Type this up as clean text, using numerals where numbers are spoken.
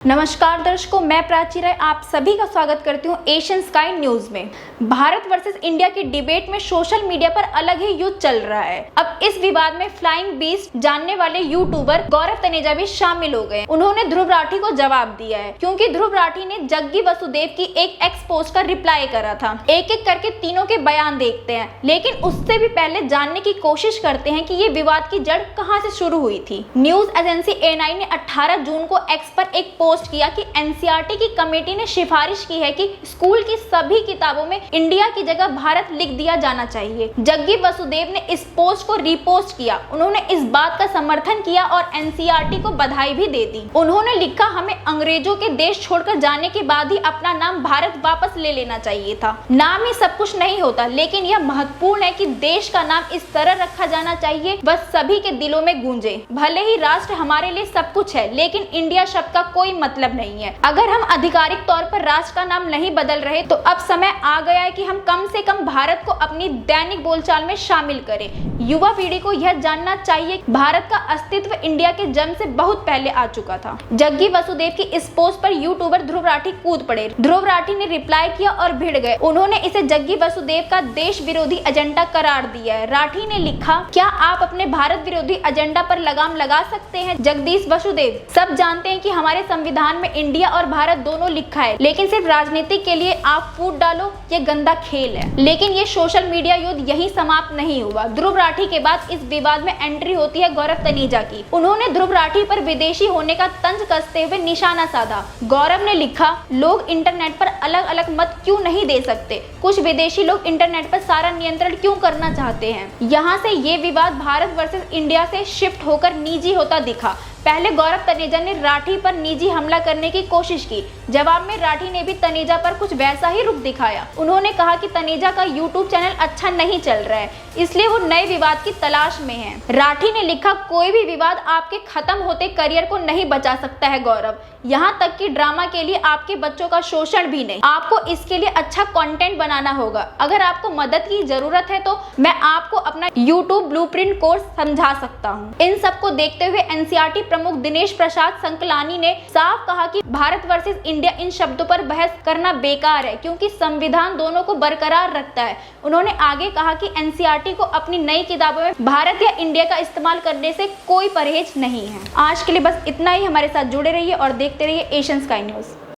नमस्कार दर्शकों, मैं प्राची राय आप सभी का स्वागत करती हूँ एशियन स्काई न्यूज में। भारत वर्सेस इंडिया की डिबेट में सोशल मीडिया पर अलग ही युद्ध चल रहा है। अब इस विवाद में फ्लाइंग बीस्ट जानने वाले यूट्यूबर गौरव तनेजा भी शामिल हो गए। उन्होंने ध्रुव राठी को जवाब दिया है, क्योंकि ध्रुव राठी ने जग्गी वसुदेव की एक एक्स पोस्ट का रिप्लाई करा था। एक एक करके तीनों के बयान देखते हैं, लेकिन उससे भी पहले जानने की कोशिश करते हैं कि ये विवाद की जड़ कहाँ से शुरू हुई थी। न्यूज एजेंसी A9 ने 18 जून को एक्स पर एक पोस्ट किया कि एनसीईआरटी की कमेटी ने सिफारिश की है कि स्कूल की सभी किताबों में इंडिया की जगह भारत लिख दिया जाना चाहिए। जग्गी वसुदेव ने इस पोस्ट को रीपोस्ट किया। उन्होंने इस बात का समर्थन किया और एनसीईआरटी को बधाई भी दे दी। उन्होंने लिखा, हमें अंग्रेजों के देश छोड़कर जाने के बाद ही अपना नाम भारत वापस ले लेना चाहिए था। नाम ही सब कुछ नहीं होता, लेकिन यह महत्वपूर्ण है कि देश का नाम इस तरह रखा जाना चाहिए वह सभी के दिलों में गूंजे। भले ही राष्ट्र हमारे लिए सब कुछ है, लेकिन इंडिया शब्द का कोई मतलब नहीं है। अगर हम आधिकारिक तौर पर राष्ट्र का नाम नहीं बदल रहे तो अब समय आ गया है कि हम कम से कम भारत को अपनी दैनिक बोलचाल में शामिल करें। युवा पीढ़ी को यह जानना चाहिए भारत का अस्तित्व इंडिया के जन्म से बहुत पहले आ चुका था। जग्गी वसुदेव की इस पोस्ट पर यूट्यूबर ध्रुव राठी कूद पड़े। ध्रुव राठी ने रिप्लाई किया और भिड़ गए। उन्होंने इसे जग्गी वसुदेव का देश विरोधी एजेंडा करार दिया है। राठी ने लिखा, क्या आप अपने भारत विरोधी एजेंडा पर लगाम लगा सकते हैं जगदीश वसुदेव? सब जानते हैं कि हमारे संविधान में इंडिया और भारत दोनों लिखा है, लेकिन सिर्फ राजनीति के लिए आप फूट डालो, ये गंदा खेल है। लेकिन ये सोशल मीडिया युद्ध यही समाप्त नहीं हुआ। ध्रुव राठी के बाद इस विवाद में एंट्री होती है गौरव तनेजा की। उन्होंने ध्रुव राठी पर विदेशी होने का तंज कसते हुए निशाना साधा। गौरव ने लिखा, लोग इंटरनेट पर अलग अलग मत क्यों नहीं दे सकते? कुछ विदेशी लोग इंटरनेट पर सारा नियंत्रण क्यों करना चाहते हैं? यहाँ से ये विवाद भारत वर्सेस इंडिया से शिफ्ट होकर निजी होता दिखा। पहले गौरव तनेजा ने राठी पर निजी हमला करने की कोशिश की। जवाब में राठी ने भी तनेजा पर कुछ वैसा ही रुख दिखाया। उन्होंने कहा कि तनेजा का यूट्यूब चैनल अच्छा नहीं चल रहा है, इसलिए वो नए विवाद की तलाश में है। राठी ने लिखा, कोई भी विवाद आपके खत्म होते करियर को नहीं बचा सकता है गौरव, यहाँ तक कि ड्रामा के लिए आपके बच्चों का शोषण भी नहीं। आपको इसके लिए अच्छा कंटेंट बनाना होगा। अगर आपको मदद की जरूरत है तो मैं आपको अपना यूट्यूब ब्लूप्रिंट कोर्स समझा सकता हूँ। इन सबको देखते हुए एनसीईआरटी प्रमुख दिनेश प्रसाद संकलानी ने साफ कहा कि भारत वर्सेस इंडिया इन शब्दों पर बहस करना बेकार है, क्योंकि संविधान दोनों को बरकरार रखता है। उन्होंने आगे कहा कि एनसीईआरटी को अपनी नई किताबों में भारत या इंडिया का इस्तेमाल करने से कोई परहेज नहीं है। आज के लिए बस इतना ही। हमारे साथ जुड़े रहिए और देखते रहिए एशियन स्काई न्यूज।